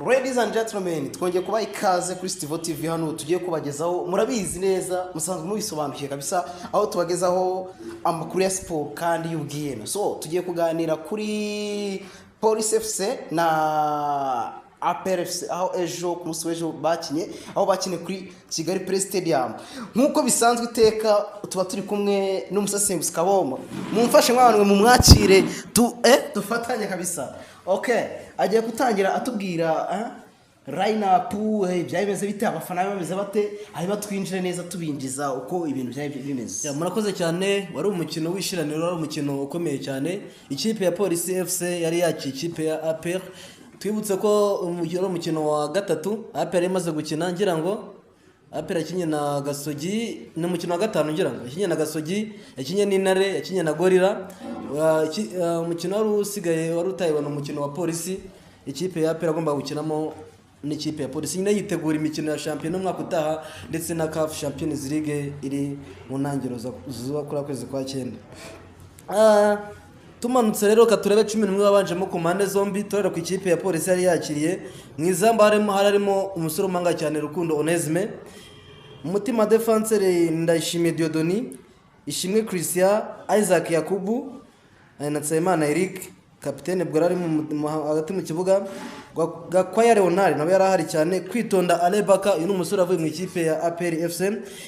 Ladies and gentlemen, twongeye kubaha ikaze kuri Steve TV hano tugiye kubagezaho murabizi neza musanzwe mubisobanukiye kabisa aho tubagezaho amakuru ya sport kandi y'ubwiyeno. So tugiye kuganira kuri Police FC na APR FC aho ejo ku munsi w'ejo bakinye kuri Kigali Play Stadium. Nkuko bisanzwe iteka tuba turi kumwe n'umusasenguzi Kaboma. Mumfashe mwanwe mu mwakire dufatanye kabisa. Okay, agiye kutangira atubwira line up byabimeze bite abafana bameze bate hanyuma twinjire neza tubinjiza uko ibintu byaye bimeze. Murakoze cyane, wari umukino wishiraniro, wari umukino ukomeye cyane. Ikipe ya Police FC yari yakiye ikipe ya APR. Twibutse ko umukino wa gatatu APR imaze gukina ngira ngo APR yakinye na Gasogi, ni umukino wa gatanu ngira ngo yakinye na Gasogi, yakinye n'Intare, yakinye na Gorira. Umukino wari usigaye wari utayibona umukino wa Police. Ikipe ya APR agomba gukinamo n'ikipe ya Police nyine yitegura imikino ya champion umwaka utaha ndetse na CAF Champions League iri mu ntangiriro zuba kuri kwezi kwa 9. Tumanutse rero katurebe 11 babanjemo ku mpande zombi torera ku ikipe ya Police yari yakiriye mu izamba harimo umusore umanga cyane Rukundo Onesme, umutima defenseur Ndayishimiye Diodoni, Ishimwe Christian, Isaac Yakubu na Nsayimana Eric, kapitene bwo ari hagati mu kibuga Gakwaya Leonard nawe yarahari cyane, Kwitonda Alebaka uyu n'umusore avuye mu ikipe ya APR FC,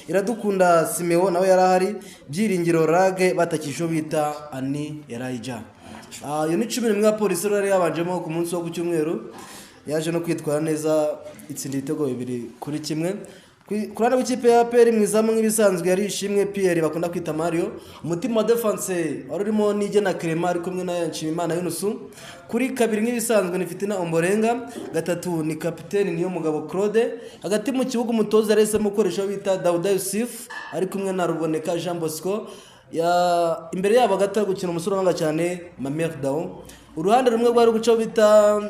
Iradukunda Simeo nawe yarahari, Byiringiro Rage batakisho bita Ani Elijah. Iyo ni 11 ya Police yari yabanjemo ku munsi wo ku cyumweru, yaje no kwitwara neza itsinda ibitego 2-1. Kurana w'ikipe ya APR mwizamu nk'ibisanzwe yari Ishimwe Pierre bakunda kwita Mario, umutima defense warurimo nije na Clement ari kumwe na Nshimimana Yunusu. Kuri kabiri nk'ibisanzwe ni Fitina Omborenga, gatatu ni kapiteni niyo mugabo Claude, hagati mu kibuga umutoza arese mukoresha bita Dauda Yusuf ari kumwe na Ruboneka Jean Bosco, imbere yabo gatari gukina umusore wanga cyane Mamer Dao. Uruhande rumwe rwari gucaho bita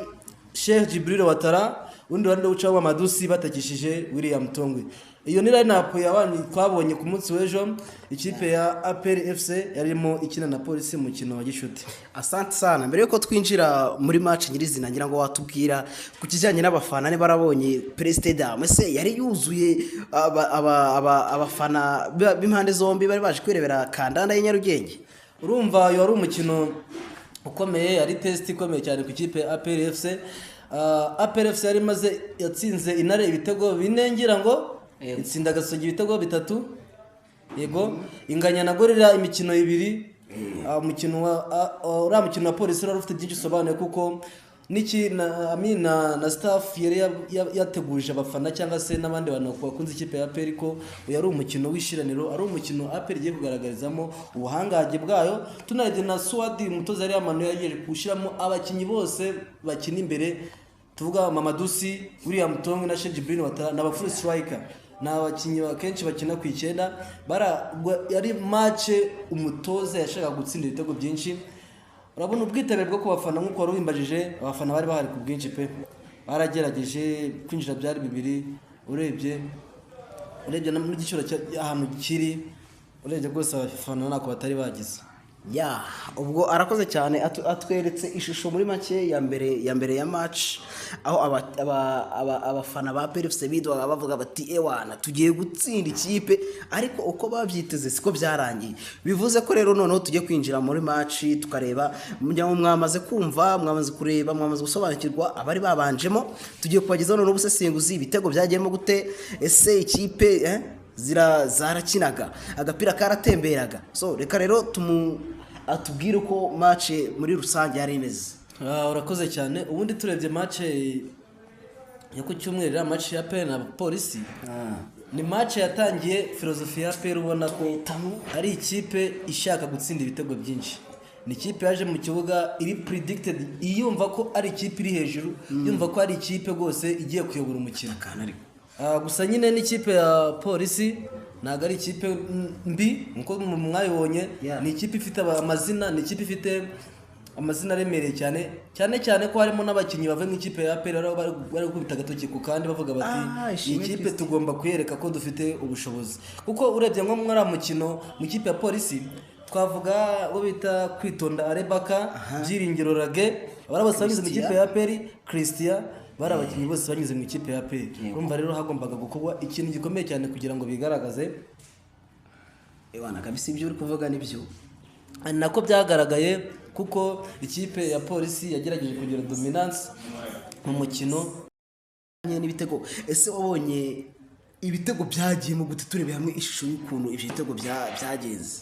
Sheikh Jibril Watara, undi wande ucaho Madusi batakishije William Tongwe. Iyo ni line up yabanye twabonye ku munsi w'ejo. Ikipe ya APR FC yarimo ikina na Police mu kino wa gishuti. Asante sana. Mbere yuko twinjira muri match nyirizina ngira ngo watubwira ku kijyanye n'abafana ne barabonye Play Stadium ese yari yuzuye abafana b'impande zombi bari baje kwirebera kandanda y'Inyarugenge. Urumva yo ari umukino ukomeye, ari test ikomeye cyane ku ikipe ya APR FC. APR FC yari maze yatsinze Intare ibitego 4 ngira ngo itsinda Gasogi ibitego 3, yego inganya na Gorira imikino 2. Umukino wa Police wari ufite byinshi sobanuye kuko niki na staff yari yateguje abafana cyangwa se n'abandi bantu bakunze ikipe ya APR ko yari umukino wishiraniro, ari umukino APR igiye kugaragarizamo ubuhangaje bwayo. Tunajye na Swadi umutoza yari yamanuye yagiye gushiramo abakinyi bose bakina imbere, tuvuga Mamadusi, William Tongwe na Sheikh Jibril Watara na full striker n'abakinyi bakenshi bakina ku 9. Yari match umutoza yashaka gutsinda ibitego byinshi. Urabona ubwitabire bwo kubafana nkuko wari wimbajije, abafana bari bahari ku bwinshi pe, baragerageje kwinjira byari 2. urebye n'igiciro ahantu kiri, urebye rwose abafana nako batari bagize. Ubwo arakoze cyane atweretse ishusho muri make ya mbere ya match aho abafana ba APR FC bidwaga bavuga bati ewana tugiye gutsinda ikipe, ariko uko babyiteze siko byarangiye. Bivuze ko rero noneho tujye kwinjira muri match tukareba mwamaze kumva, mwamaze kureba, mwamaze gusobanukirwa abari babanjemo. Tugiye kubagezaho noneho ubusesenguzi ibitego byagiyemo gute, ese ikipe zarakinaga agapira karatemberaga. So reka rero atubwire uko match muri rusange yari imeze. Urakoze cyane. Ubundi turebye match yo ku cyumweru, match ya APR na Police, ni match yatangiye filozofi ya APR ubona ko ari ikipe ishaka gutsinda ibitego byinshi. Ni ikipe yaje mu kibuga iri predicted, iyumva ko ari ikipe iri hejuru, yumva ko ari ikipe gose igiye kuyobora umukino. Gusa nyine n'ikipe ya Police ntago ari ikipe mbi nkuko mwayibonye, ni ikipe ifite amazina, ni ikipe ifite amazina aremereye cyane ko harimo n'abakinyi bava mu ikipe ya APR bari kubita gatoki ku kandi bavuga bati ikipe tugomba kuyereka ko dufite ubushobozi. Kuko urebye nko mwara mukino mu ikipe ya Police twavuga uwo bita Kwitonda Arebaka, Byiringiro Rage, bari bose banyuze mu ikipe ya APR, Christian, bari abakinnyi bose banyuze mu ikipe ya APR. Urumva rero hagombaga gukorwa ikintu gikomeye cyane kugira ngo bigaragaze. Ewana kabisa ibyo uri kuvuga nibyo. Nako byagaragaye kuko ikipe ya polisi yagerageje kugira dominance mu mukino n'ibitego. Ese wabonye ibitego byagiye mu gute? Turebe hamwe ishusho y'ukuntu ibyo bitego byagenze.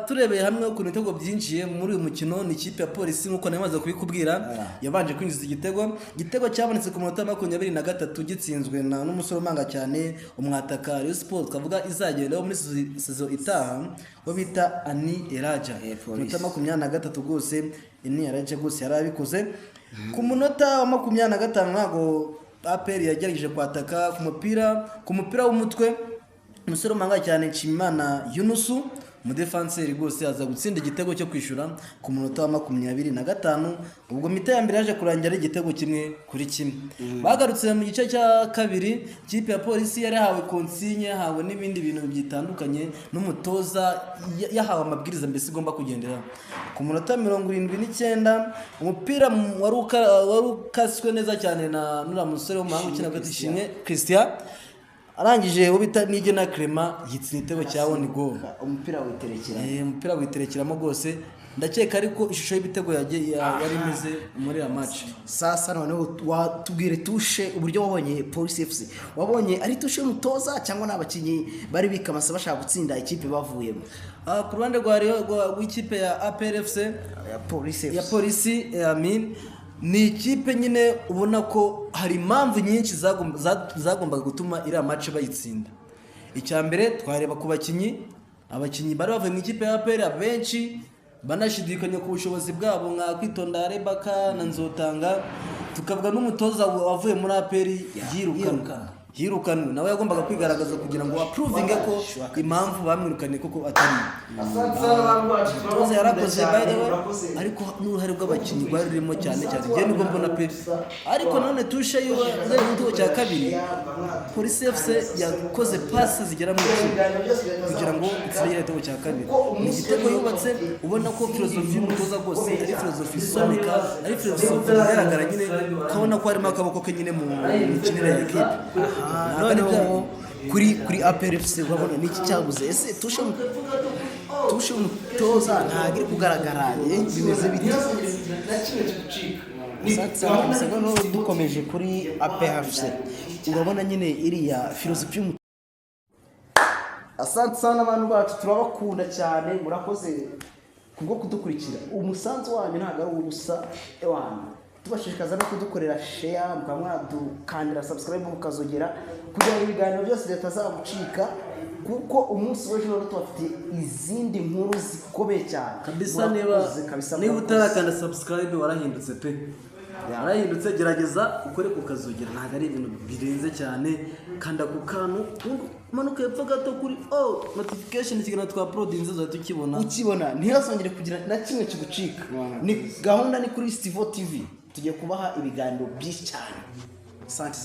Turebeye hamwe ukuntu ibitego byinjiye muri uyu mukino, ni ikipe ya polisi nk'uko namaze kubikubwira yabanje kwinjiza igitego cyabonetse ku munota 23 gitsinzwe n'umusore umanga cyane umwataka Rayon Sport twavuga izagendaho muri saison itaha wo bita Ani Elaja. Ku munota 23 rwose Ani Elaja rwose yarabikoze. Ku munota wa 25 ntago APR yagerageje kwataka ku mupira w'umutwe umusore umanga cyane Nshimimana Yunusu umudefanseri rwose aza gutsinda igitego cyo kwishura ku munota wa 25. Ubwo mita ya mbere yaje kurangira igitego 1-1. Bagarutse mu gice cya kabiri, ikipe ya polisi yari hawe konsigne, hawe n'ibindi bintu bitandukanye n'umutoza yahawe amabwiriza mbese igomba kugendera. Ku munota 79 umupira warukaswe neza cyane na nura musore w'umuhanga ukina gatishimwe Christian, arangije ubita nige na Clement yitsinda igitego cya one goal. Umupira witerekeramo rwose, ndakeka ariko ishusho y'ibitego yari imeze muri ya match. Sasa noneho watubwire tushe uburyo wabonye Police FC. Wabonye ari tushe y'umutoza cyangwa n'abakinnyi bari bikamasa bashaka gutsinda ikipe bavuyemo? Ku ruhande rw'ikipe ya APR FC ya polisi ni ikipe nyine ubona ko hari impamvu nyinshi zagombaga gutuma iriya match bayitsinda. Icya mbere twareba ku abakinnyi bari bavuye mu ikipe ya APR abenshi banashidikanya ku bushobozi bwabo nka Kwitonda Arebaka na Nzotanga, tukavuga n'umutoza wavuye muri APR yirukanwe nawe yagombaga kwigaragaza kugira ngo approvinge ko impamvu bamwirukanye koko atari. Umutoza yarakoze by the way, ariko n'uruhare rw'abakinnyi rwari rurimo cyane ngiye nubwo mbona pe. Ariko none tushe yo igitego cya kabiri Police FC yakoze pass zigera mu kugira ngo itsire igitego cya kabiri. Ni igitego yubatse ubona ko philosophy y'umutoza rwose ari philosophy sonika, ari philosophy yagaragara nyine kabona ko harimo akaboko ke nyine mu mikinire ya equipe. Kuri APR FC urabona niki cyabuze? Ese tushe umutoza ntagire kugaragara bimeze biti? Sasa no dukomeje kuri APR FC urabona nyine iriya philosophy. Asante sana abantu bacu, turabakunda cyane, murakoze kubwo kudukurikira. Umusanzu wanyu ntago ari ubusa ewana. Tubashishikaza no kudukorera share, mukandira subscribe mukazogera kugira ngo ibiganiro byose bitazagucika, kuko umunsi w'ejo rero tubafite izindi nkuru zikomeye cyane kabisa. Niba utarakanda subscribe warahindutse pe, warahindutse. Gerageza ukore kukazogera, ntago ari ibintu birenze cyane. Kanda ku kantu manuka hepfo gato kuri notification kigana twa uploadinze zo ukibona ntihazongere kugira na kimwe kigucika. Ni gahunda ni kuri Stivo TV, tugiye kubaha ibiganiro byinshi cyane. Asante.